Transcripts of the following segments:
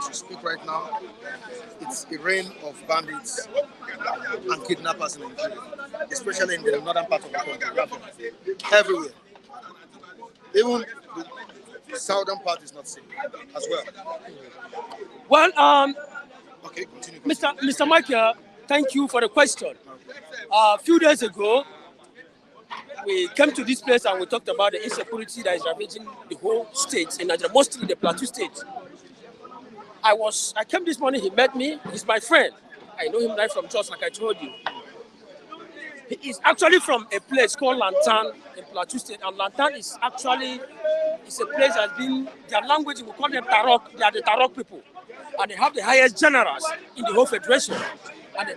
as we speak right now, it's a reign of bandits and kidnappers in Nigeria, especially in the northern part of the country, everywhere. Even the southern part is not safe as well. Well, Okay, continue. Mr. Michael, thank you for the question. A few days ago, we came to this place and we talked about the insecurity that is ravaging the whole state in Nigeria, mostly the Plateau State. I came this morning, he met me, he's my friend. I know him right from Jos, like I told you. He is actually from a place called Lantan in Plateau State, and Lantan is actually a place that has been, their language, we call them Tarok, they are the Tarok people. And they have the highest generals in the whole federation. And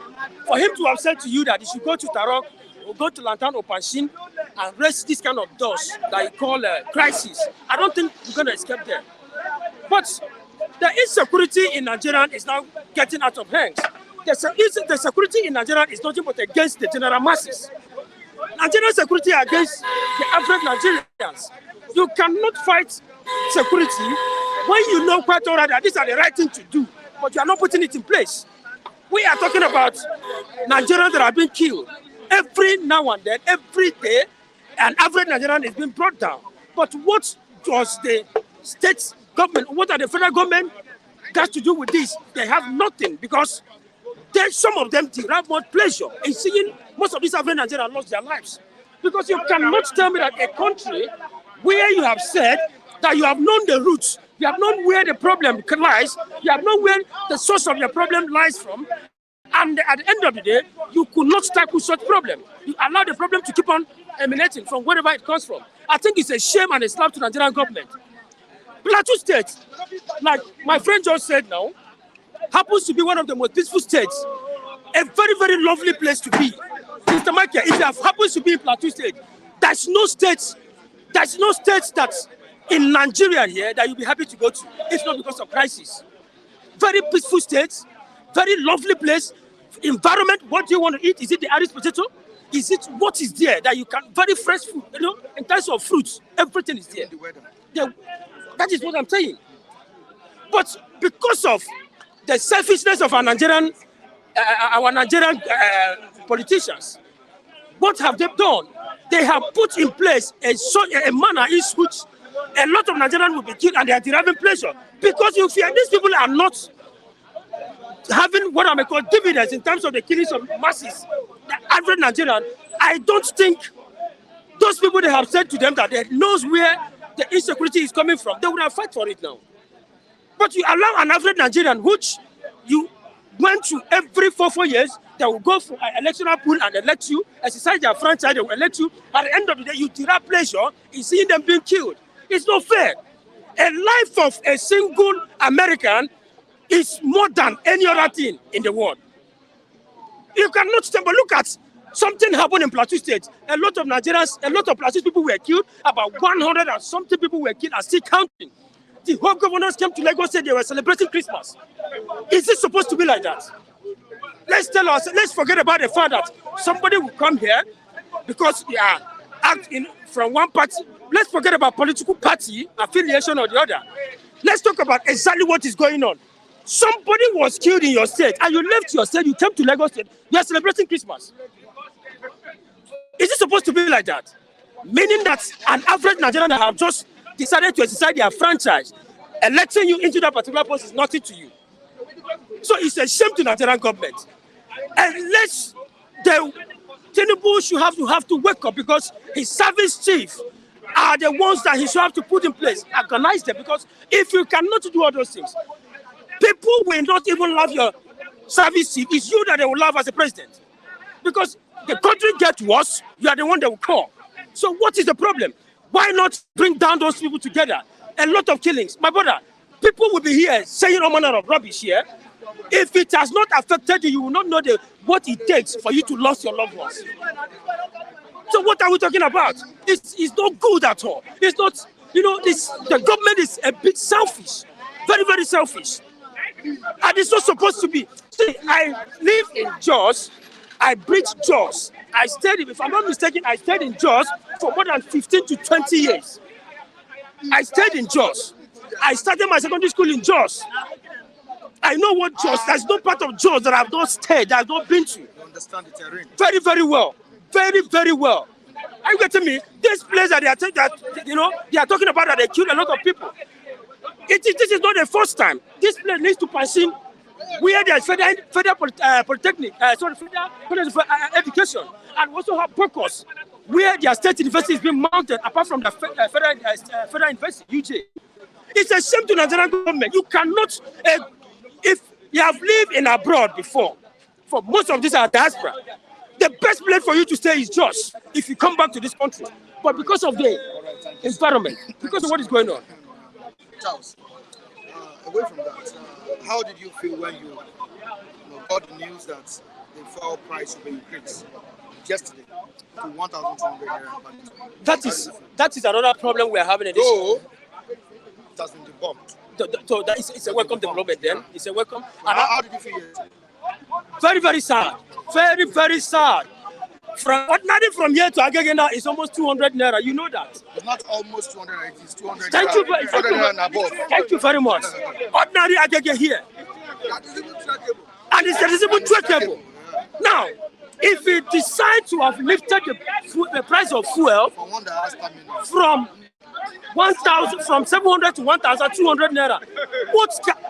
for him to have said to you that you should go to Tarok, or go to Lantan or Panshin and raise this kind of dose that you call crisis, I don't think you're going to escape there. But the insecurity in Nigeria is now getting out of hand. The security in Nigeria is nothing but against the general masses. Nigerian security against the average Nigerians. You cannot fight security when you know quite all right that these are the right thing to do, but you are not putting it in place. We are talking about Nigerians that are being killed every now and then, every day, and average Nigerian is being brought down. But what does the state government, what are the federal government got to do with this? They have nothing, because some of them derive more pleasure in seeing most of these average Nigerians lost their lives. Because you cannot tell me that a country where you have said that you have known the roots, you have known where the problem lies, you have known where the source of your problem lies from, and at the end of the day, you could not tackle such problem. You allow the problem to keep on emanating from wherever it comes from. I think it's a shame and a slap to the Nigerian government. Plateau State, like my friend just said now, happens to be one of the most peaceful states. A very, very lovely place to be. Mr. Michael, if you happens to be in Plateau State, there's no state that's in Nigeria here that you'll be happy to go to. It's not because of crisis. Very peaceful state, very lovely place. Environment, what do you want to eat? Is it the Irish potato? Is it what is there that you can, very fresh food, you know, in terms of fruits, everything is there. That is what I'm saying. But because of the selfishness of our Nigerian politicians, what have they done? They have put in place a manner in which a lot of Nigerians will be killed and they are deriving pleasure. Because you fear these people are not having what I may call dividends in terms of the killings of masses. The average Nigerian, I don't think those people, they have said to them that they knows where the insecurity is coming from, they would have fought for it now. But you allow an average Nigerian, which you went to every 4 years, they will go for an electoral pool and elect you, exercise their franchise, they will elect you. At the end of the day, you derive pleasure in seeing them being killed. It's not fair. A life of a single American is more than any other thing in the world. You cannot stand, but look at something happened in Plateau State. A lot of Nigerians, a lot of Plateau people were killed. About 100 and something people were killed and still counting. The whole governors came to Lagos, said they were celebrating Christmas. Is it supposed to be like that? Let's forget about the fact that somebody will come here because they are acting from one party. Let's forget about political party affiliation or the other. Let's talk about exactly what is going on. Somebody was killed in your state and you left your state, you came to Lagos State, you are celebrating Christmas. Is it supposed to be like that? Meaning that an average Nigerian that have just decided to exercise their franchise, electing you into that particular post is nothing to you. So it's a shame to Nigerian government. Unless Tinubu should have to wake up, because his service chief are the ones that he should have to put in place, organize them, because if you cannot do all those things, people will not even love your service chief. It's you that they will love as a president. Because the country gets worse, you are the one they will call. So what is the problem? Why not bring down those people together? A lot of killings. My brother, people will be here saying all manner of rubbish here. If it has not affected you, you will not know what it takes for you to lose your loved ones. So what are we talking about? It's not good at all. It's not, the government is a bit selfish. Very, very selfish. And it's not supposed to be. See, I live in Jos. I breathe Jos. If I'm not mistaken, I stayed in Jos for more than 15 to 20 years. I stayed in Jos. I started my secondary school in Jos. I know what Jos. There's no part of Jos that I've not stayed, that I've not been to. You understand the terrain? Very, very well. Very, very well. Are you getting me? This place that they are they are talking about that they killed a lot of people. This is not the first time. This place needs to pass in where there's federal polytechnic, federal education, and also have focus where their state university is being mounted apart from the federal university, UJ. It's a shame to Nigerian government. You cannot, if you have lived in abroad before, for most of these are diaspora, the best place for you to stay is Jos if you come back to this country. But because of the environment, because of what is going on. Charles, away from that, how did you feel when you got the news that the fuel price will be increased yesterday to 1,200 naira? That is another problem we are having in this. So, it has been debunked. So it's a welcome development then. It's a welcome. How did you feel yesterday? Very, very sad. Very, very sad. Ordinary from here to Agege now is almost 200 naira. You know that. It's not almost 200, it is 200 Thank you very, and above. Thank you very much. Ordinary Agege here. And it's even trackable. Now, if we decide to have lifted the price of fuel from 700 to 1,200 naira,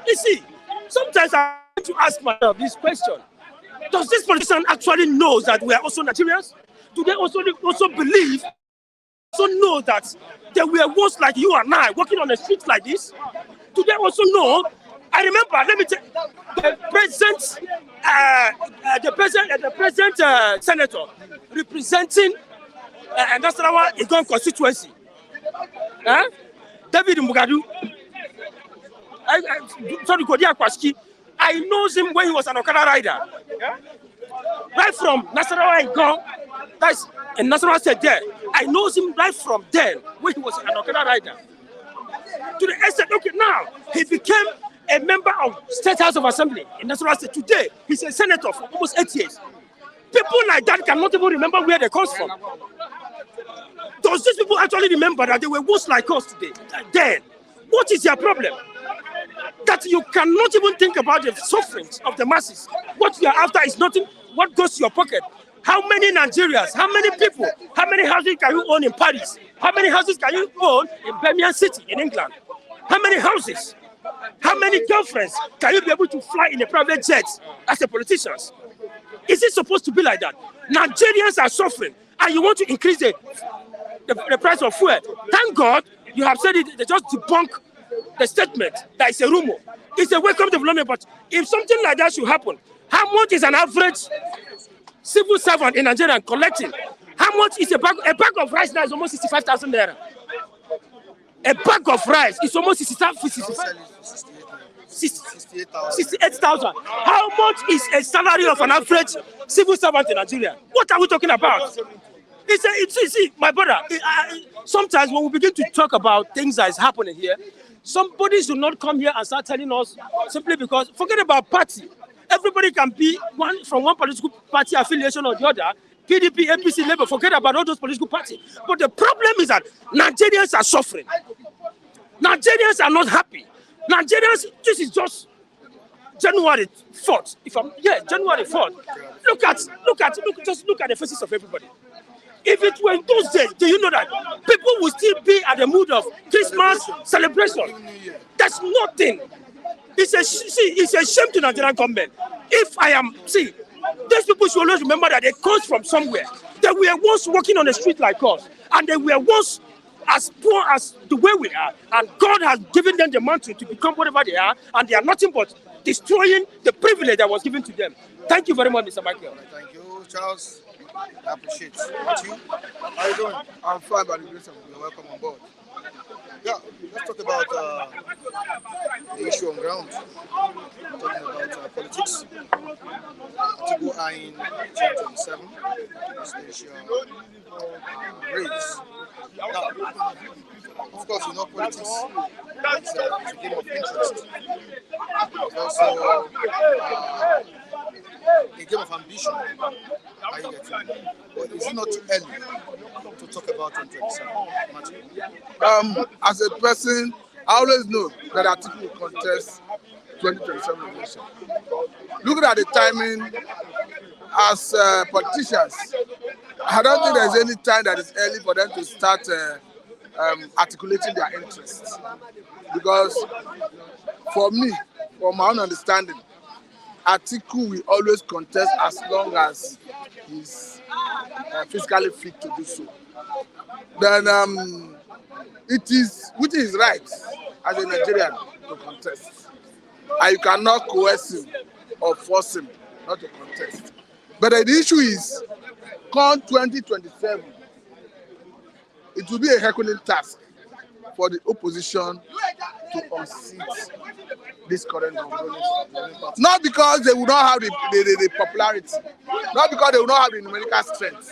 you see, sometimes I have to ask myself this question. Does this politician actually know that we are also Nigerians? Do they also believe, know that they were once like you and I walking on the streets like this? Do they also know? I remember, let me tell you, the present senator representing Nasarawa Igon constituency, David Mugadu. I know him when he was an Okada rider. Right from Nasarawa Igon, that's in Nasarawa State there. I know him right from then when he was an Okada rider. To the extent, okay, now he became a member of State House of Assembly in Nasarawa State. Today, he's a senator for almost 8 years. People like that cannot even remember where they come from. Does these people actually remember that they were once like us today? Then, what is their problem? That you cannot even think about the sufferings of the masses. What you are after is nothing. What goes to your pocket? How many Nigerians, how many people, how many houses can you own in Paris? How many houses can you own in Birmingham City in England? How many houses? How many girlfriends can you be able to fly in a private jet as a politician? Is it supposed to be like that? Nigerians are suffering and you want to increase the price of fuel. Thank God you have said it, they just debunk the statement that is a rumor. It's a welcome development, but if something like that should happen, how much is an average civil servant in Nigeria collecting? How much is a bag of rice now is almost 65,000 naira. A bag of rice is almost 68,000. How much is a salary of an average civil servant in Nigeria? What are we talking about? See, my brother, sometimes when we begin to talk about things that is happening here, somebody should not come here and start telling us simply because, forget about party. Everybody can be from one political party affiliation or the other, PDP, APC, Labour, forget about all those political parties. But the problem is that Nigerians are suffering. Nigerians are not happy. Nigerians, this is just January 4th. January 4th. Just look at the faces of everybody. If it were in those days, do you know that people will still be at the mood of Christmas celebration? That's nothing. It's a shame to Nigerian government. These people should always remember that they come from somewhere. They were once walking on the street like us, and they were once as poor as the way we are, and God has given them the mantle to become whatever they are, and they are nothing but destroying the privilege that was given to them. Thank you very much, Mr. Michael. Thank you, Charles. I appreciate it. What you? How are you doing? I'm fine, by the grace of God. You're welcome on board. Yeah, let's talk about the issue on ground. Talking about politics. Atiku eyeing 2027. That's the issue race. Now, of course, you know politics. It's a game of interest. It's also a game of ambition. But is it not too early to talk about 2027? As a person, I always know that Atiku will contest 2027 election. Looking at the timing, as politicians, I don't think there's any time that is early for them to start articulating their interests. Because for me, from my own understanding, Atiku will always contest as long as he's physically fit to do so. Then it is within his rights as a Nigerian to contest. And you cannot coerce him or force him not to contest. But the issue is, come 2027, it will be a Herculean task for the opposition to unseat this current government. Not because they will not have the popularity, not because they will not have the numerical strength,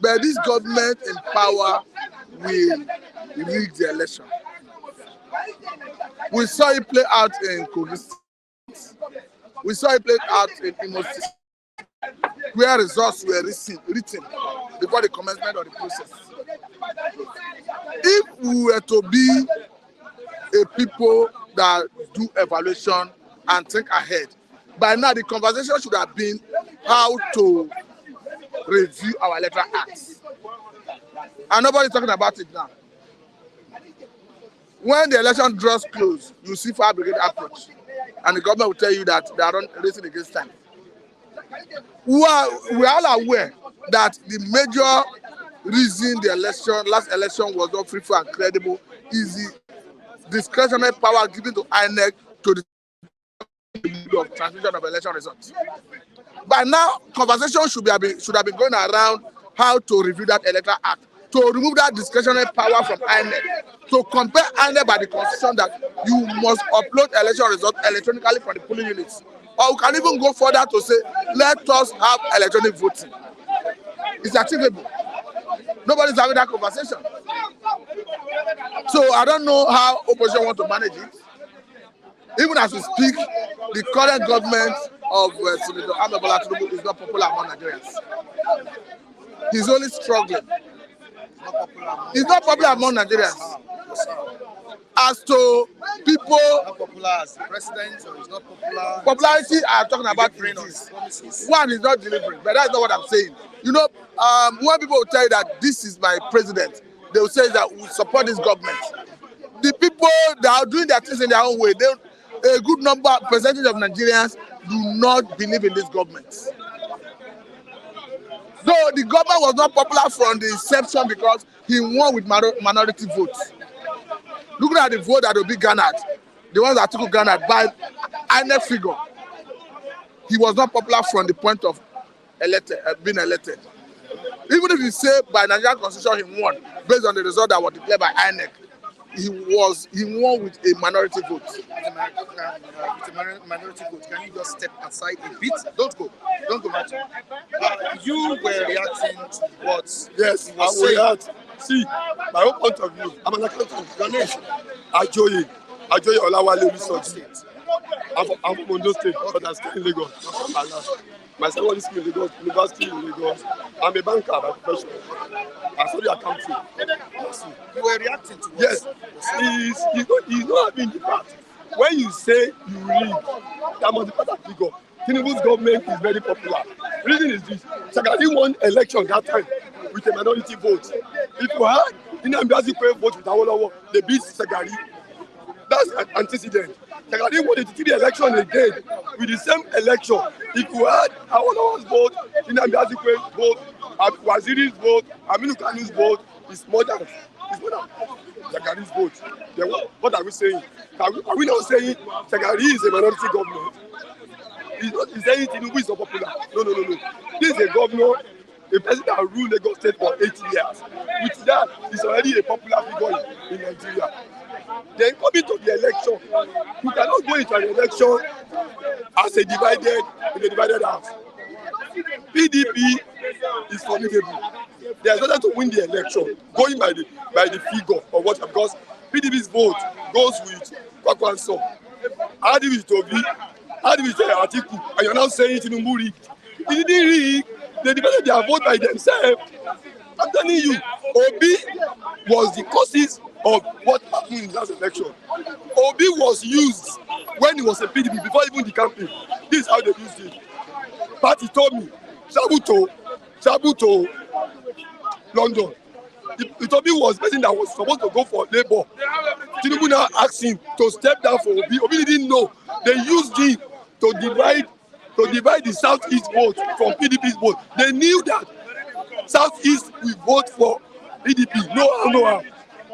but this government in power will rig the election. We saw it play out in Kogi State. We saw it play out in Imo State, where results were written before the commencement of the process. If we were to be a people that do evaluation and think ahead, by now the conversation should have been how to review our electoral acts. And nobody's talking about it now. When the election draws close, you see fire brigade approach, and the government will tell you that they are not racing against time. We are all aware that the major reason the last election was not free, fair, and credible is the discretionary power given to INEC to the of transmission of election results. By now, conversation should have been going around how to review that electoral act, to remove that discretionary power from INEC, to compare INEC by the constitution that you must upload election results electronically from the polling units. Or we can even go further to say, let us have electronic voting. It's achievable. Nobody's having that conversation. So I don't know how opposition want to manage it. Even as we speak, the current government of Senator Atiku is not popular among Nigerians. He's only struggling. He's not popular among Nigerians. As to people, not popular as the president, or he's not popular. Popularity I'm talking about this. One is not delivering, but that's not what I'm saying. You know, when people will tell you that this is my president, they will say that we support this government. The people that are doing their things in their own way, a good percentage of Nigerians do not believe in this government. Though the government was not popular from the inception because he won with minority votes. Looking at the vote that will be garnered, the ones that Atiku garnered by INEC figure, he was not popular from the point of being elected. Even if you say by Nigerian constitution he won, based on the result that was declared by INEC, he won with a minority vote. With a minority vote, can you just step aside a bit? Don't go back. You were reacting to what? Yes, I will react. See, my own point of view, I'm an accountant. Your name? Ajoye Olawale Subsidy. I'm from Ondo State, but I stay in Lagos. My secondary school in Lagos, university in Lagos. I'm a banker by profession. I study accounting. You were reacting to what? Yes, he's not having the part. When you say you read, that must be part of figure. Tinubu's government is very popular. The reason is this: Sagadi won election that time with a minority vote. If you had Nnamdi vote with Awolowo, they beat Sagadi. That's an antecedent. Sagadi won the election again with the same election. If you had Awolowo's vote, Nnamdi vote, Waziri's vote, Aminu Kanu's vote, it's more than Sagadi's vote. Then what are we saying? Are we not saying Sagadi is a minority government? He's saying Tinubu is not popular. No. This is a governor, a president that ruled Lagos State for 8 years. With that, he's already a popular figure in Nigeria. Then coming to the election, you cannot go into an election as a divided house. PDP is formidable. There's nothing to win the election, going by the figure of what, because PDP's vote goes with Kwakwanso. How do we Toby? How do we say Atiku? And you're now saying Tinubu rigged. He didn't rig. They divided their vote by themselves. I'm telling you, Obi was the causes of what happened in that election. Obi was used when he was a PDP before even the campaign. This is how they used him. Party told me, travel to London. Obi was the person that was supposed to go for Labour. Tinubu now asked him to step down for Obi. Obi didn't know. They used him to divide the Southeast vote from PDP's vote. They knew that Southeast will vote for PDP. No how.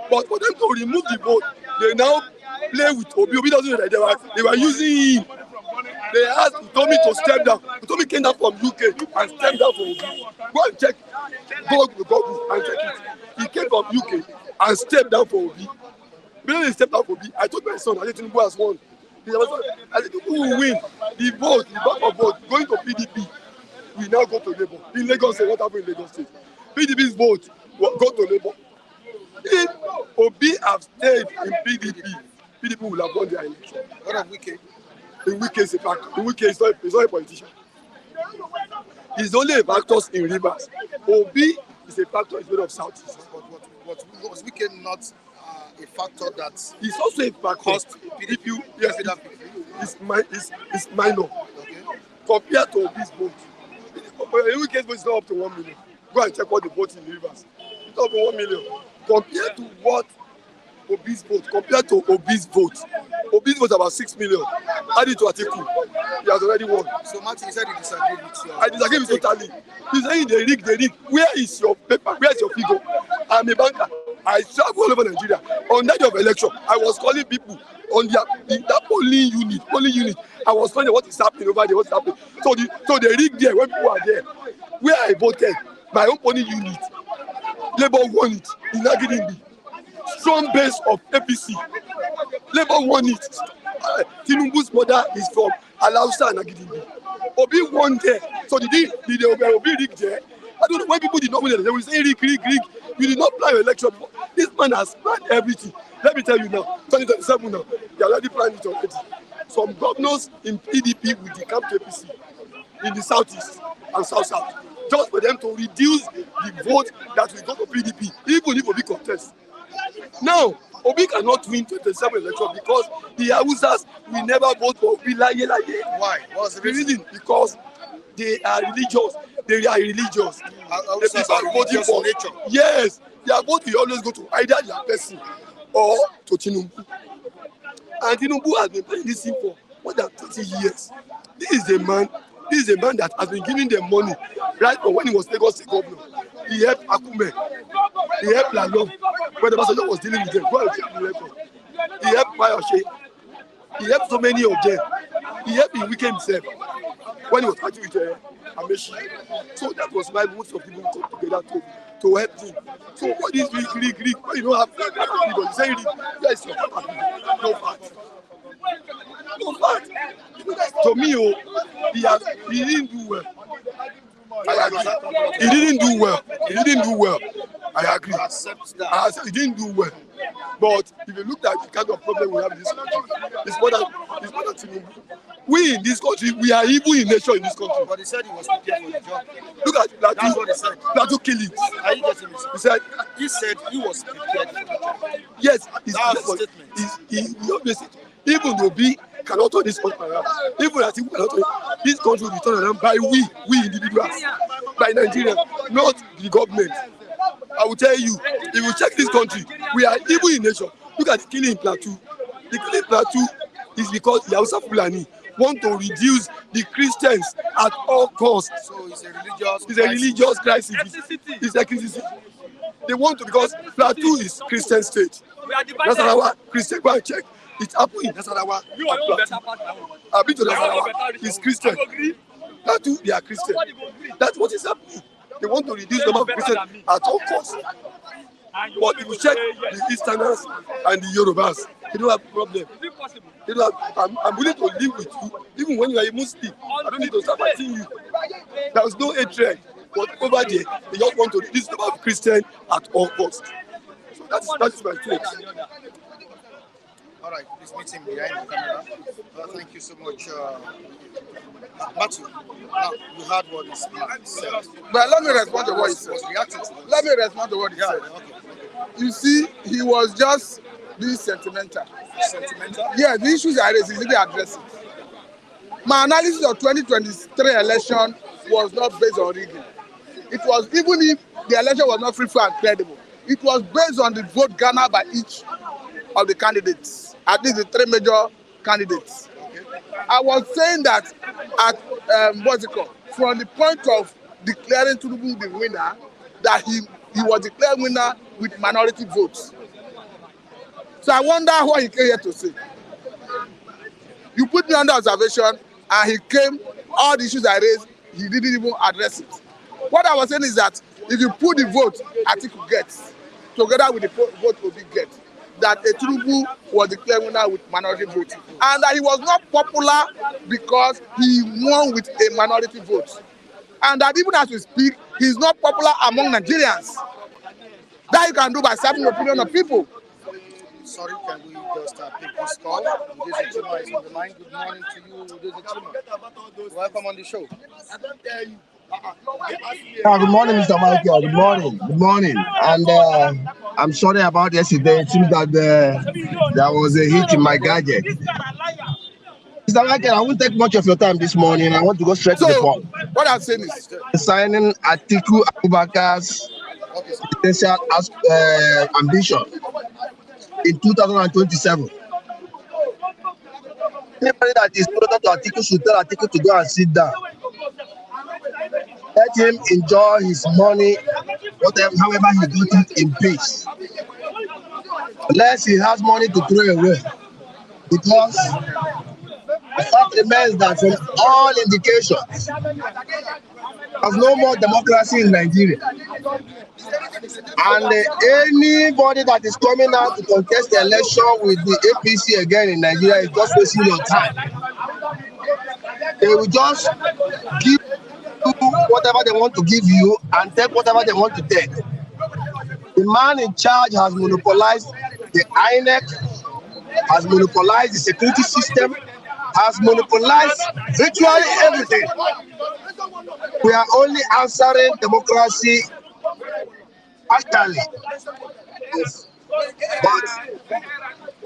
But for them to remove the vote, they now play with Obi. Obi doesn't know that they were using him. They asked Utomi to step down. Utomi came down from UK and stepped down for Obi. Go and check. Go and check it. He came from UK and stepped down for Obi. When he stepped down for Obi, I told my son, Atiku has won. Atiku will win. The vote, the back of vote, going to PDP, we now go to Labour. In Lagos State, what happened in Lagos State? PDP's vote will go to Labour. If Obi have stayed in PDP will have won their election. What of Wike? In Wike is a factor. In Wike is not a politician. He's only a factor in Rivers. Obi is a factor in of Southeast. But was Wike not a factor that it's also a factor. Cost If you yes, it's minor. Okay. Compared to Obi's vote. In Wike's vote is not up to 1 million. Go and check what the vote in Rivers. It's not up to 1 million. Compared to what Obi's vote, Obi's vote about 6 million. Add it to Atiku, he has already won. So Martin, you said you disagree with you. I disagree with totally. He's saying they rig. Where is your paper? Where is your figure? I'm a banker. I travel all over Nigeria. On that day of election, I was calling people on that polling unit. I was finding what is happening over there, what's happening. So they rig there when people are there. Where I voted, my own polling unit, Labour won it in Agidimbi. Strong base of APC. Labour won it. Tinubu's mother is from Alausa and Agidimbi. Obi won there. So did Obi rig there? I don't know why people did not win it. They will say rig. You did not plan your election before. This man has planned everything. Let me tell you now, 2027 now, they are already planning it already. Some governors in PDP will decamp to APC in the southeast and south, just for them to reduce the vote that will go to PDP, even if Obi contests. Now, Obi cannot win 27 election because the Hausas will never vote for Obi. Why? What's the reason? Because they are religious. They prefer voting for nature. Yes, their vote will always go to either their person or to Tinubu. And Tinubu has been playing this thing for more than 30 years. This is a man that has been giving them money right from when he was Lagos State governor. He helped Akume. He helped Lalong. When the Ambassador was dealing with them, go and check the record. He helped Bayoshe. He helped so many of them. He helped Wike himself when he was fighting with Amechi. So that was why most of people come together to help him. So what is rig? You don't have people. You say rig. Yes, your no fact. To me, he didn't do well. I agree. He didn't do well. I agree. He didn't do well. But if you look at the kind of problem we have in this country, it's more than Tinubu. We in this country, we are evil in nature in this country. But he said he was prepared for the job. Look at Plateau. That's what he said. Plateau kill it. Are you getting it? He said he was prepared for the job. Yes, that's the statement. He always said, even though we cannot turn this country around, even I think we cannot turn this country will be turned around by we individuals, by Nigeria, not the government. I will tell you, if you check this country, we are evil in nature. Look at the killing in Plateau. The killing in Plateau is because the Hausa Fulani want to reduce the Christians at all costs. So it's a religious crisis. It's ethnicity. They want to, because Plateau is Christian state. That's our Christian. Go and check. It's happening. That's our Plateau. I've been to Nasarawa. It's Christian. Plateau, they are Christian. That's what is happening. They want to reduce the number of Christians at all costs. But if you check the Easterners and the Yorubas, they don't have a problem. They don't have, I'm willing to live with you, even when you are a Muslim. I don't need to start fighting you. There is no hatred. But over there, they just want to reduce the number of Christians at all costs. So that is my take. All right, this meeting behind the camera. Thank you so much, Matthew. Now, you heard what this man said. But let me respond to what he said. Was reacting to Let me respond to what he said. Okay. You see, he was just being sentimental. Sentimental? Yeah, the issues I raised, he didn't address it. My analysis of 2023 election was not based on rigging. It was, even if the election was not free, fair, and credible, it was based on the vote garnered by each of the candidates, at least the three major candidates. I was saying that at what's it called? From the point of declaring Tinubu the winner, that he was declared winner with minority votes. So I wonder what he came here to say. You put me under observation, and he came, all the issues I raised, he didn't even address it. What I was saying is that if you put the vote Atiku gets, together with the vote Obi gets, that Tinubu was declared winner with minority vote, and that he was not popular because he won with a minority vote, and that even as we speak, he's not popular among Nigerians. That you can do by serving the opinion of people. Sorry, can we just pick this call? Udeze Chima is on the line. Good morning to you, Udeze Chima. Welcome on the show. Yeah, good morning, Mr. Michael. Good morning. Good morning. And I'm sorry about yesterday. It seems that there was a hit in my gadget. Mr. Michael, I won't take much of your time this morning. I want to go straight to the point. What I'm saying is, Signing Atiku Abubakar's presidential ambition in 2027. Anybody that is closer to Atiku should tell Atiku to go and sit down. Let him enjoy his money, whatever, however he got it, in peace. Unless he has money to throw away. Because the fact remains that from all indications, there's no more democracy in Nigeria. And anybody that is coming out to contest the election with the APC again in Nigeria is just wasting your time. They will just give you whatever they want to give you and take whatever they want to take. The man in charge has monopolized the INEC, has monopolized the security system, has monopolized virtually everything. We are only answering democracy actually. Yes. But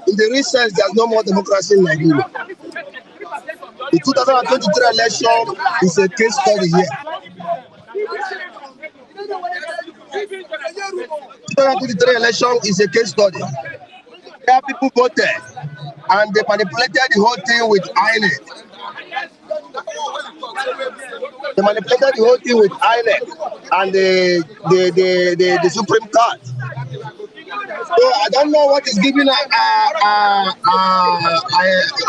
in the real sense, there's no more democracy in Nigeria. The 2023 election is a case study here. The 2023 election is a case study. Where people voted and they manipulated the whole thing with INEC. They manipulated the whole thing with INEC and the Supreme Court. So I don't know what is giving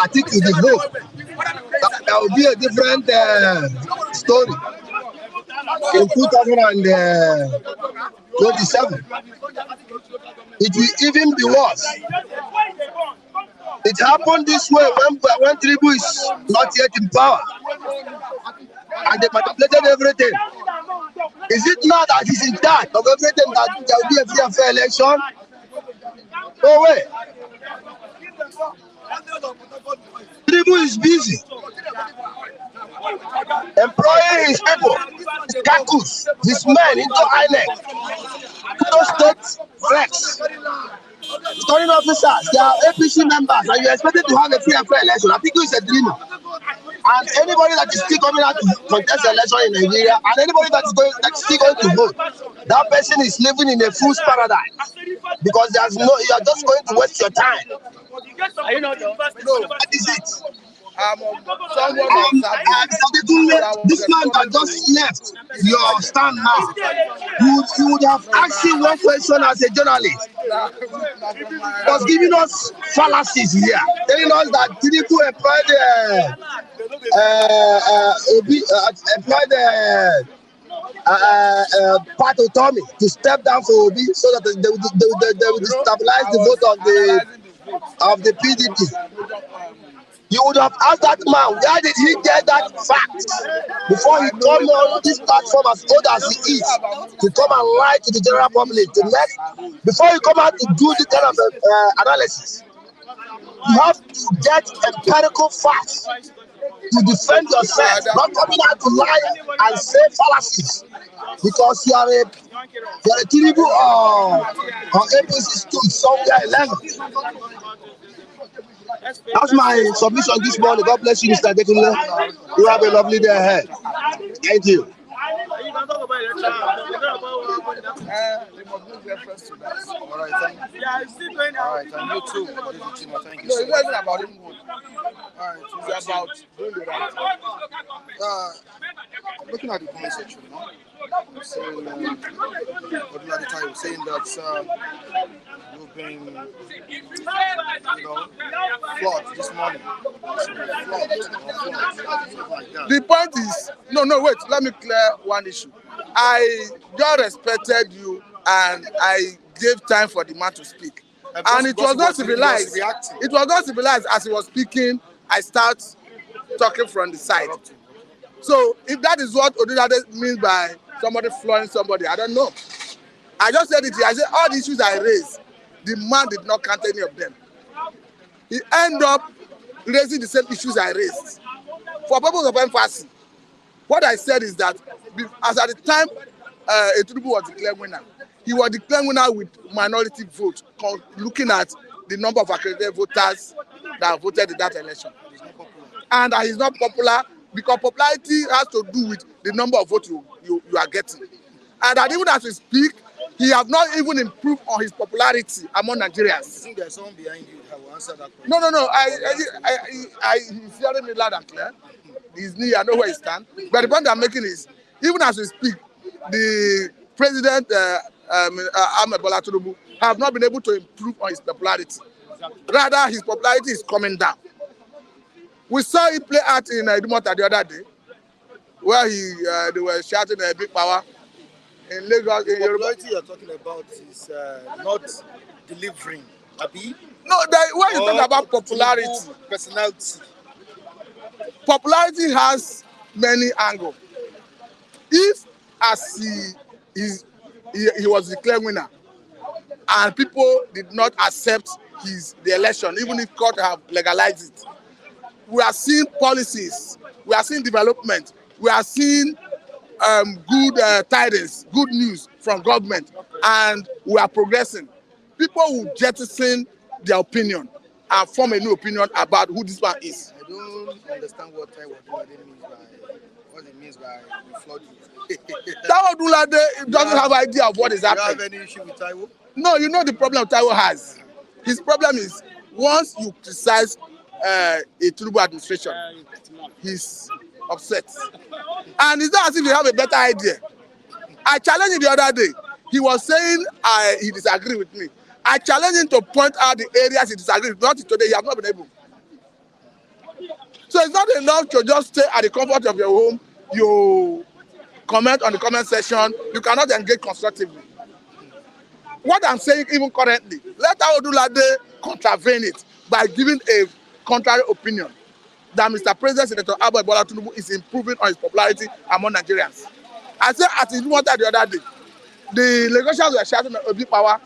Atiku the hope. That will be a different story in 2027. It will even be worse. It happened this way when Tinubu is not yet in power, and they manipulated everything. Is it now that he's in charge of everything that there will be a free and fair election? No way. Tinubu is busy employing his people, his caucus, his men into INEC, into state reps, scoring officers. They are APC members, and you're expected to have a free and fair election. I think it's a dream. And anybody that is still coming out to contest the election in Nigeria, and anybody that's still going to vote, that person is living in a fool's paradise. Because there's no, you are just going to waste your time. That is it. This man that just left your stand now, you would have asked him one question as a journalist. He was giving us fallacies here, telling us that Tinubu employed part of Tommy to step down for Obi so that they would stabilize the vote of the PDP. You would have asked that man, where did he get that fact before he come on this platform as old as he is to come and lie to the general public, before you come out to do this kind of analysis. You have to get empirical facts to defend yourself, not coming out to lie and say fallacies. because you're a Tinubu or APC stood somewhere 11. That's my submission this morning. God bless you, Mr. Adekunle. You have a lovely day ahead. Thank you. They must make reference to that. All right, thank you. All right, and you too. Thank you so much. It's not about him. All right, it's about doing the right thing. Looking at the comment section now, saying, saying that you've been, flawed this morning. The point is, no, wait, let me clear one issue. I just respected you and I gave time for the man to speak. And it was not civilized. It was not civilized as he was speaking. I start talking from the side. So if that is what Odunlade means by somebody flowing somebody, I don't know. I just said it here. I said all the issues I raised, the man did not count any of them. He ended up raising the same issues I raised. For purpose of emphasis, what I said is that as at the time Atiku was declared winner, he was declared winner with minority vote, looking at the number of accredited voters that voted in that election. And that is not popular because popularity has to do with the number of votes you are getting. And that even as we speak, he has not even improved on his popularity among Nigerians. I think there's someone behind you that will answer that question. No. He's hearing me loud and clear. He's near, I know where he stands. But the point I'm making is, even as we speak, the president, Ahmed Bola Tinubu, have not been able to improve on his popularity. Rather, his popularity is coming down. We saw him play out in Idumota the other day, where they were shouting a big power. In Lagos, the popularity you're talking about is not delivering, Abi? No, when you talk about popularity, personality. Popularity has many angles. If, as he was declared winner, and people did not accept the election, even if court have legalized it, we are seeing policies, we are seeing development, we are seeing good tidings, good news from government, and we are progressing. People will jettison their opinion and form a new opinion about who this man is. I don't understand what it means by flood. Taiwo Odunlade doesn't have idea of what is happening. Do you have any issue with Taiwo? No, you know the problem Taiwo has. His problem is once you criticize a Tinubu administration, he's upset. And it's not as if you have a better idea. I challenged him the other day. He was saying he disagreed with me. I challenged him to point out the areas he disagreed with. Not today, he has not been able. So it's not enough to just stay at the comfort of your home. You comment on the comment section. You cannot engage constructively. What I'm saying even currently, let Odunlade contravene it by giving a contrary opinion that Mr. President Senator Ahmed Bola Tinubu is improving on his popularity among Nigerians. I said at his water the other day, the Lagosians were shouting a big power,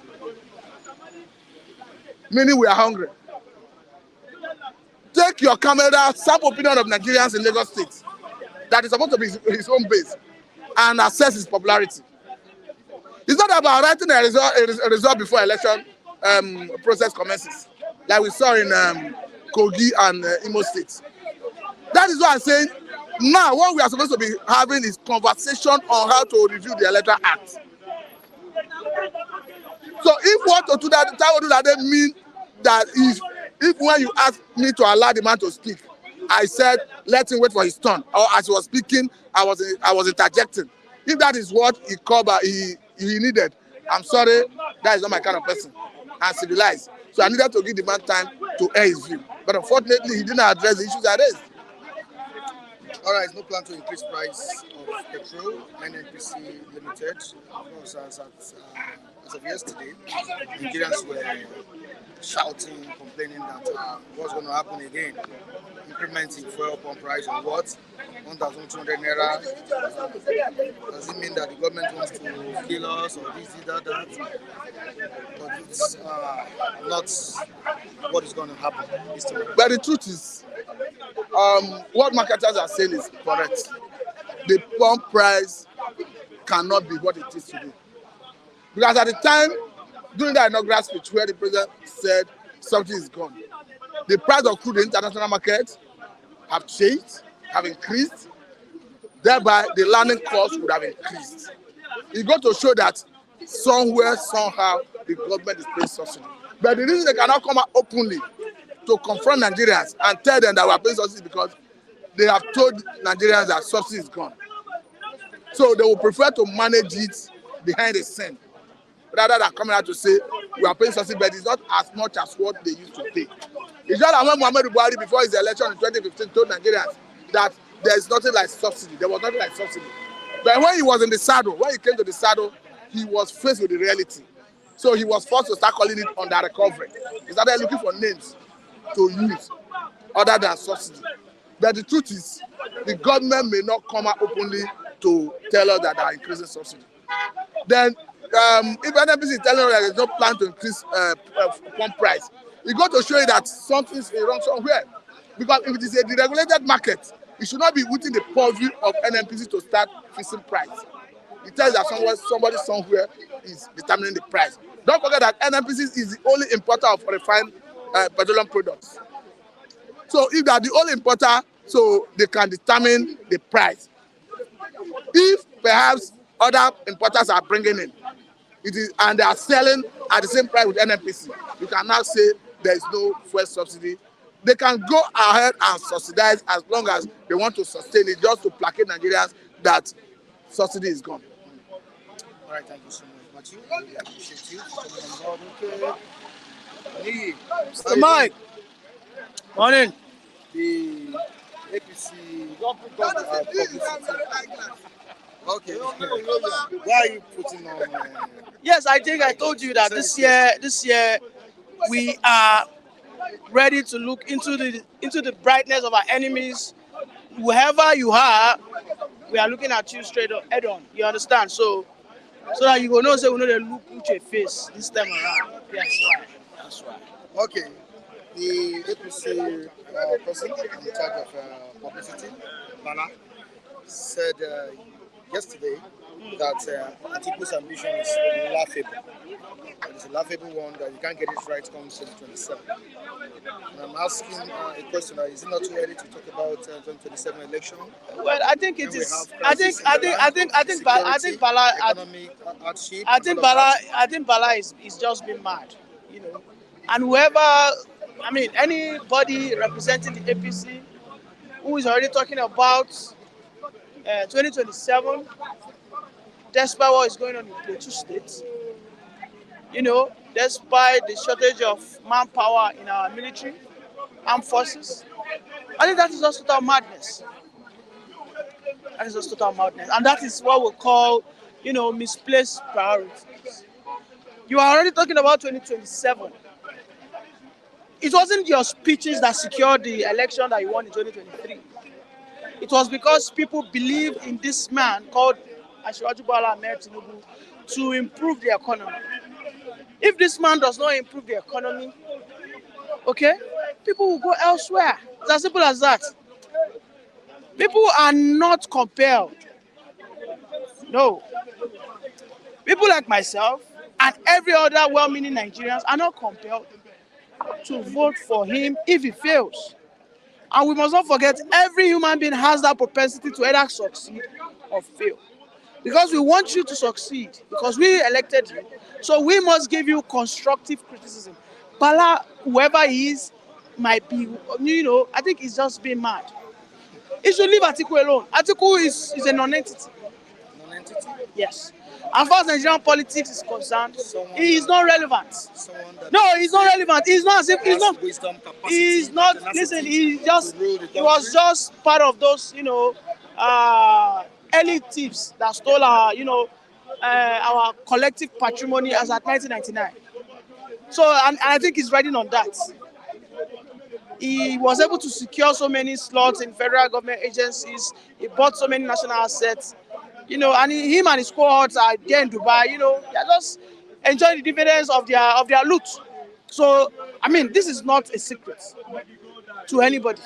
meaning we are hungry. Take your camera, sample opinion of Nigerians in Lagos State that is supposed to be his own base and assess his popularity. It's not about writing a result before election process commences, like we saw in Kogi and Imo State. That is why I'm saying now what we are supposed to be having is conversation on how to review the Electoral Act. So if what Taiwo Odunlade mean that if when you ask me to allow the man to speak, I said let him wait for his turn, or as he was speaking, I was interjecting. If that is what he needed, I'm sorry, that is not my kind of person. I'm civilized. So I needed to give the man time to air his view. But unfortunately, he didn't address the issues I raised. All right, no plan to increase price of petrol, NNPC Limited. Because as of yesterday, Nigerians were shouting, complaining that what's going to happen again? Increment in fuel pump price or what? 1,200 naira. Does it mean that the government wants to kill us or this, that? But it's not what is going to happen. But the truth is, what marketers are saying is correct. The pump price cannot be what it is today. Because at the time, during the inaugural speech where the president said subsidy is gone, the price of crude in the international market have changed, have increased, thereby the landing cost would have increased. It's going to show that somewhere, somehow, the government is paying subsidy. But the reason they cannot come out openly to confront Nigerians and tell them that we are paying subsidy because they have told Nigerians that subsidy is gone. So they will prefer to manage it behind the scene rather than coming out to say we are paying subsidy, but it's not as much as what they used to pay. It's just that when Muhammadu Buhari, before his election in 2015, told Nigerians that there is nothing like subsidy. There was nothing like subsidy. But when he was in the saddle, when he came to the saddle, he was faced with the reality. So he was forced to start calling it under recovery. He started looking for names to use other than subsidy. But the truth is, the government may not come out openly to tell us that they are increasing subsidy. Then, if NNPC is telling us that there's no plan to increase pump price, it's going to show you that something is wrong somewhere. Because if it is a deregulated market, it should not be within the purview of NNPC to start fixing price. It tells that somebody somewhere is determining the price. Don't forget that NNPC is the only importer of refined petroleum products. So if they are the only importer, so they can determine the price. If perhaps other importers are bringing in, and they are selling at the same price with NNPC, you can now say there is no fuel subsidy. They can go ahead and subsidize as long as they want to sustain it, just to placate Nigerians that subsidy is gone. All right, thank you so much, Matthew. I really appreciate you for coming on board. Okay. Mr. Mike. Morning. The APC publicity. Okay. Why are you putting on? Yes, I think I told you that this year we are ready to look into the brightness of our enemies. Whoever you are, we are looking at you straight head on. You understand? So that you go know, say we know they look at your face this time around. That's why. Okay. The APC person in charge of publicity, Bala, said yesterday that Atiku's ambition is laughable. It's a laughable one that you can't get it right come 2027. And I'm asking a question: is it not too early to talk about 2027 election? Well, I think it is. I think Bala. Economic hardship. I think Bala is just being mad, you know. And whoever, anybody representing the APC who is already talking about 2027, despite what is going on in Plateau State, you know, despite the shortage of manpower in our military, armed forces, I think that is just total madness. That is just total madness. And that is what we call, you know, misplaced priorities. You are already talking about 2027. It wasn't your speeches that secured the election that you won in 2023. It was because people believed in this man called Asiwaju Bola Ahmed Tinubu to improve the economy. If this man does not improve the economy, okay, people will go elsewhere. It's as simple as that. People are not compelled. No. People like myself and every other well-meaning Nigerians are not compelled to vote for him if he fails. And we must not forget, every human being has that propensity to either succeed or fail. Because we want you to succeed, because we elected you. So we must give you constructive criticism. Bala, whoever he is, might be, you know, I think he's just being mad. He should leave Atiku alone. Atiku is a non-entity. Non-entity? Yes. As far as Nigerian politics is concerned, he is not relevant. No, he's not relevant. He's not as if he's not. Wisdom, capacity, he's not. Listen, he was just part of those, you know, early thieves that stole our, you know, our collective patrimony as at 1999. So, and I think he's riding on that. He was able to secure so many slots in federal government agencies. He bought so many national assets. You know, and him and his cohorts are there in Dubai, you know, they're just enjoying the dividends of their loot. So, I mean, this is not a secret to anybody.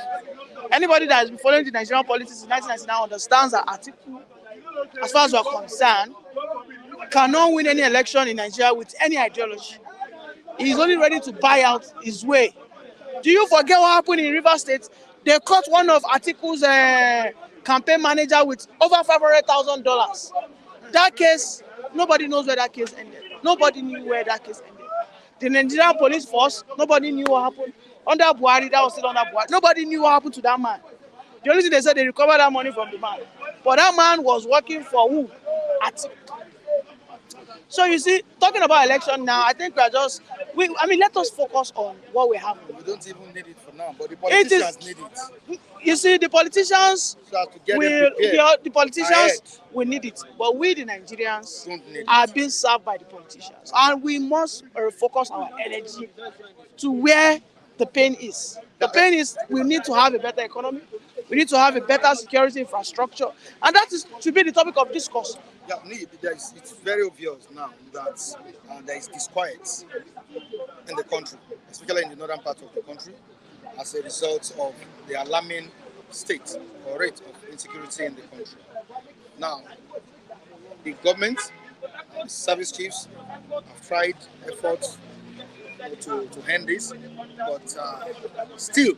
Anybody that has been following the Nigerian politics in 1999 understands that Atiku as far as we're concerned, cannot win any election in Nigeria with any ideology. He's only ready to buy out his way. Do you forget what happened in River State? They caught one of Atiku's campaign manager with over $500,000. That case, nobody knows where that case ended. Nobody knew where that case ended. The Nigerian police force, nobody knew what happened. Under Buhari, that was still under Buhari. Nobody knew what happened to that man. The only thing they said, they recovered that money from the man. But that man was working for who? Atiku. So you see, talking about election now, I think we are just, let us focus on what we have. We don't even need it for now, but the politicians need it. You see, the politicians So to get them prepared the politicians ahead. will need it, but we, the Nigerians, Don't need are it. being served by the politicians, and we must focus our energy to where the pain is. The pain is we need to have a better economy, we need to have a better security infrastructure, and that should be the topic of discourse. Yeah, it's very obvious now that there is disquiet in the country, especially in the northern part of the country, as a result of the alarming state or rate of insecurity in the country. Now, the government, the service chiefs have tried efforts to end this, but still,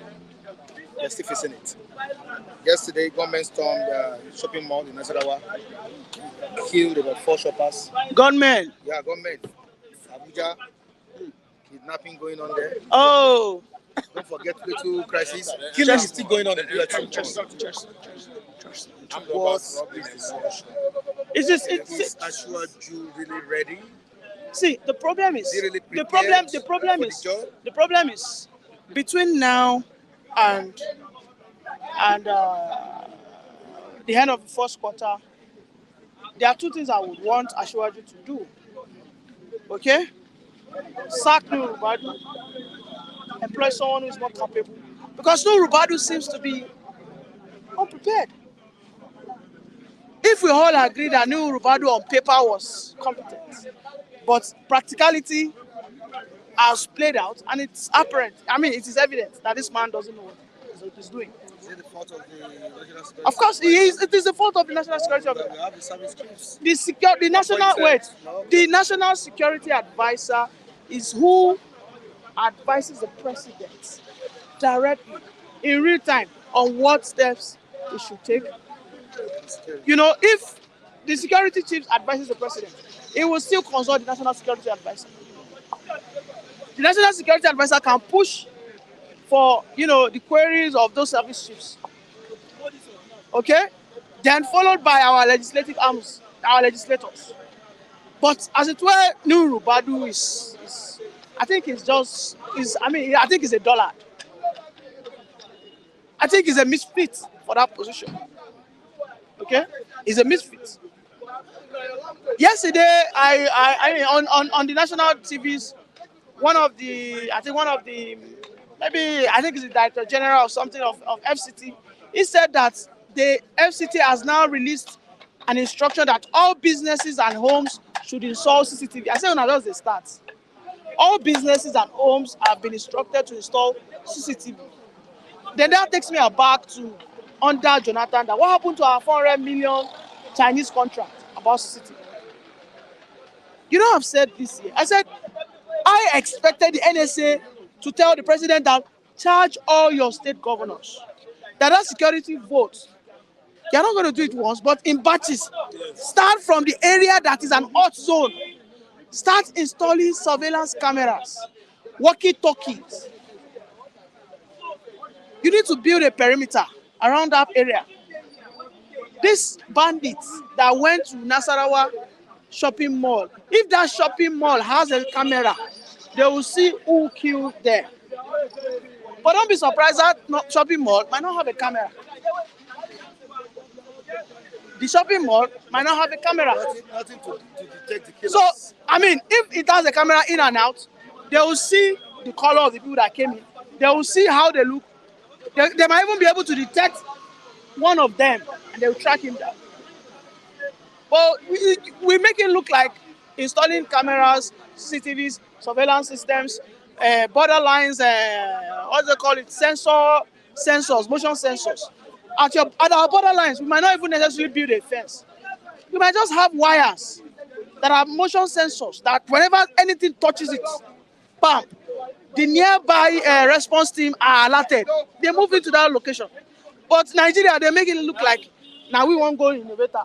they're still facing it. Yesterday, government stormed the shopping mall in Nasarawa, killed about 4 shoppers. Gunmen. Yeah, government. Abuja, kidnapping going on there. Oh. Don't forget Plateau crisis. Killing is still going on in Plateau. What is the solution? Is Ashwaju really ready? See, the problem is Is he really the prepared problem for is the job? the problem is between now and the end of the first quarter, there are 2 things I would want Ashwaju to do. Okay? Sack Nuhu Rubadu, employ someone who is more capable. Because Nuhu Rubadu seems to be unprepared. If we all agree that Nuhu Rubadu on paper was competent, but practicality has played out, and it's apparent, it is evident that this man doesn't know what he's doing. Is it the fault of the national security? Of course, it is the fault of the national security. We have the service chiefs. The national security advisor is who advises the president directly in real time on what steps he should take. You know, if the security chief advises the president, he will still consult the national security advisor. The national security advisor can push for, the queries of those service chiefs. Okay? Then followed by our legislative arms, our legislators. But as it were, Nuhu Rubadu is I think he's a dullard. I think he's a misfit for that position. Okay? He's a misfit. Yesterday, on the national TVs, I think it's the director general or something of FCT, he said that the FCT has now released an instruction that all businesses and homes should install CCTV. I said, that's the start. All businesses and homes have been instructed to install CCTV. Then that takes me back to under Jonathan, that what happened to our 400 million Chinese contract about CCTV? I've said this year. I said, I expected the NSA to tell the president that charge all your state governors that security vote. You're not going to do it once, but in batches. Start from the area that is an hot zone. Start installing surveillance cameras, walkie-talkies. You need to build a perimeter around that area. These bandits that went to Nasarawa shopping mall, if that shopping mall has a camera, they will see who killed there. But don't be surprised that shopping mall might not have a camera. The shopping mall might not have a camera. Nothing to detect the killers. So, if it has a camera in and out, they will see the color of the people that came in. They will see how they look. They might even be able to detect one of them, and they will track him down. But we make it look like installing cameras, CCTVs, surveillance systems, borderlines, what do they call it? Sensors, motion sensors. At our borderlines, we might not even necessarily build a fence. We might just have wires that are motion sensors that whenever anything touches it, bam, the nearby response team are alerted. They move into that location. But Nigeria, they make it look like now we won't go innovator.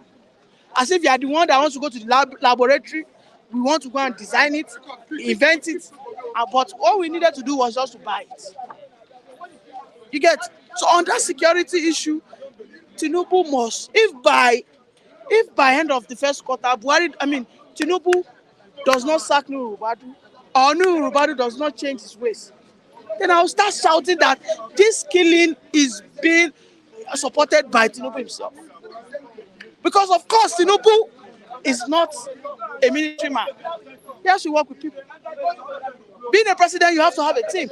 As if you are the one that wants to go to the laboratory, we want to go and design it, invent it. But all we needed to do was just to buy it. You get? So on that security issue, Tinubu must, if by end of the first quarter, Tinubu does not sack Nuhu Rubadu, or Nuhu Rubadu does not change his ways, then I'll start shouting that this killing is being supported by Tinubu himself. Because of course, Tinubu is not a military man. He has to work with people. Being a president, you have to have a team.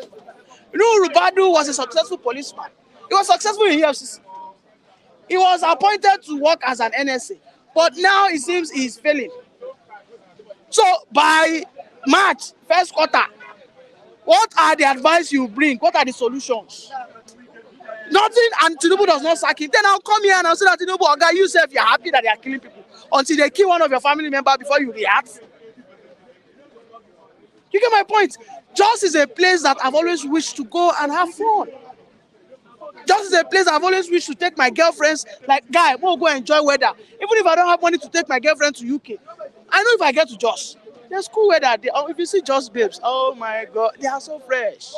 Nuhu Rubadu was a successful policeman. He was successful in EFCC. He was appointed to work as an NSA, but now it seems he's failing. So by March, first quarter, what are the advice you bring? What are the solutions? Nothing, and Tinubu does not sack him. Then I'll come here and I'll say that Tinubu, Oga, you say you're happy that they are killing people until they kill one of your family members before you react. You get my point? Just is a place that I've always wished to go and have fun. Just is a place I've always wished to take my girlfriends. Like, guy, we'll go enjoy weather. Even if I don't have money to take my girlfriend to UK, I know if I get to Jos, there's cool weather. If you see Jos babes, oh my God, they are so fresh.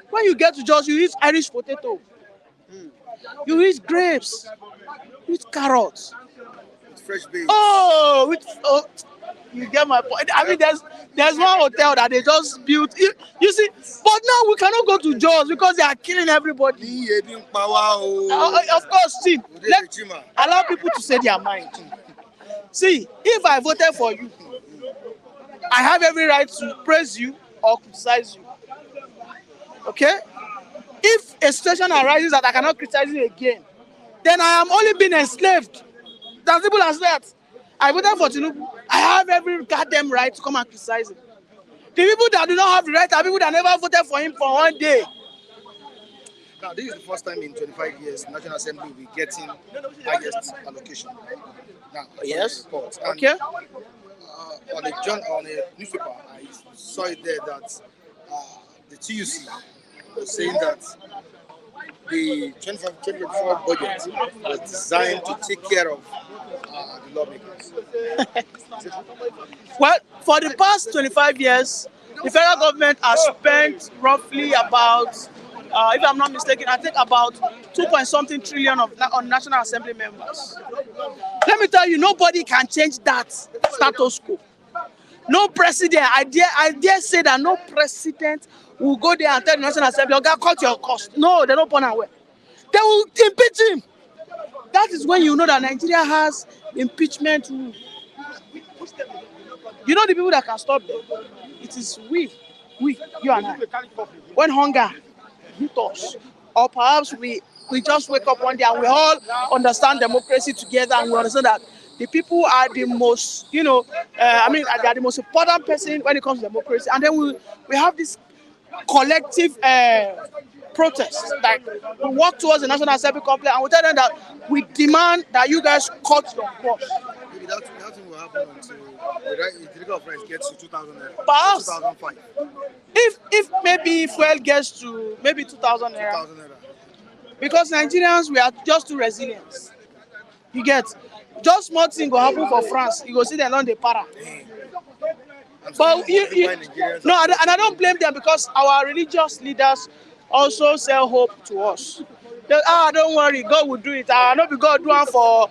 When you get to Jos, you eat Irish potato. You eat grapes. You eat carrots. With fresh beans. You get my point. I mean, there's one hotel that they just built. You see, but now we cannot go to Jos because they are killing everybody. Of course, see, allow people to say their mind. See, if I voted for you, I have every right to praise you or criticize you. Okay? If a situation arises that I cannot criticize you again, then I am only being enslaved. That's simple as that. I voted for Tinubu. I have every goddamn right to come and criticize him. The people that do not have the right are people that never voted for him for one day. Now, this is the first time in 25 years National Assembly will be getting highest allocation. Now, yes. Okay. On a newspaper, I saw it there that the TUC was saying that the 2024 budget was designed to take care of the lawmakers. Well, for the past 25 years, the federal government has spent roughly about, if I'm not mistaken, I think about 2.something trillion on National Assembly members. Let me tell you, nobody can change that status quo. No president, I dare say that no president will go there and tell the National Assembly, okay, cut your cost. No, they don't put away. They will impeach him. That is when you know that Nigeria has impeachment rule. You know the people that can stop them? It is we, you and I. When hunger hit us, or perhaps we just wake up one day and we all understand democracy together and we understand that the people are the most, they are the most important person when it comes to democracy. And then we have this collective protest. Like, we walk towards the National Assembly complex and we tell them that we demand that you guys cut your cost. Maybe that thing will happen until the political price gets to 2000 naira. Perhaps 2005. If maybe fuel gets to maybe 2,000 naira. 2000 naira. Because Nigerians, we are just too resilient. You get, just small thing will happen for France. You go see them on the para. But no, and I don't blame them because our religious leaders also sell hope to us. They, don't worry, God will do it. Not be God do it for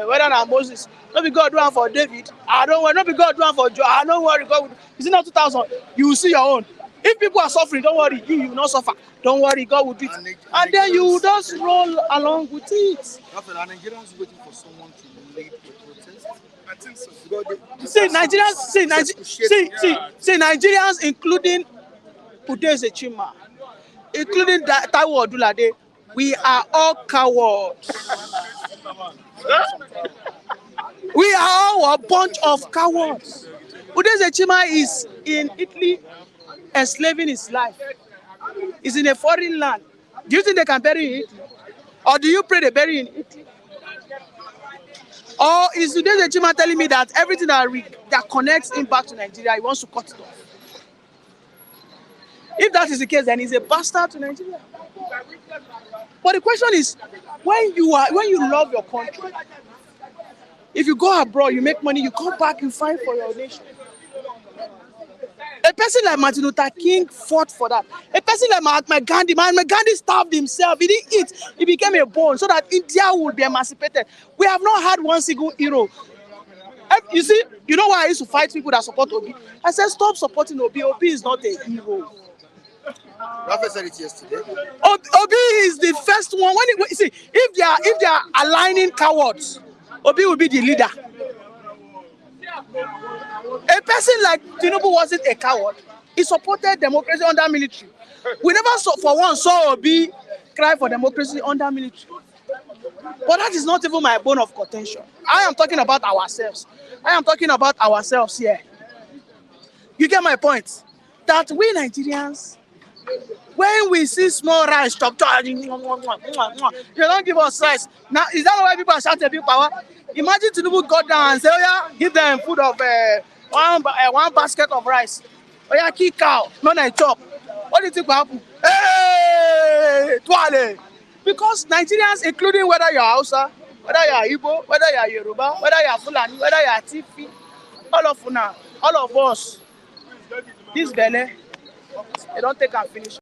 whether not Moses. Not be God do it for David. Don't worry. Not be God do it for Joe. Don't worry, God will. Is it not 2,000? You will see your own. If people are suffering, don't worry, you will not suffer. Don't worry, God will do it. And then you will just roll along with it. Are Nigerians waiting for someone to lead the protest? I think so. Nigerians, including Udeze Chima, including Taiwo Odulade, we are all cowards. We are all a bunch of cowards. Udeze Chima is in Italy enslaving his life. He's in a foreign land. Do you think they can bury him in Italy? Or do you pray they bury him in Italy? Or is today the Chima telling me that everything that connects him back to Nigeria, he wants to cut it off? If that is the case, then he's a bastard to Nigeria. But the question is, when you love your country, if you go abroad, you make money, you come back, you fight for your nation. A person like Martin Luther King fought for that. A person like Mahatma Gandhi, Gandhi starved himself. He didn't eat. He became a bone so that India would be emancipated. We have not had one single hero. You see, you know why I used to fight people that support Obi? I said, stop supporting Obi. Obi is not a hero. Rafa said it yesterday. Obi is the first one. See, if they are aligning cowards, Obi will be the leader. A person like Tinubu wasn't a coward. He supported democracy under military. We never saw Obi cry for democracy under military. But that is not even my bone of contention. I am talking about ourselves. Here. You get my point? That we Nigerians, when we see small rice, chop, they don't give us rice. Now, is that why people are shouting big power? Imagine Tinubu got down and say, oh yeah, give them food of one basket of rice. Oh yeah, kick cow, not a chop. What do you think will happen? Hey, Tuale! Because Nigerians, including whether you're Hausa, whether you're Igbo, whether you're Yoruba, whether you're Fulani, whether you're Tifi, all of us, this belly, they don't take and finish.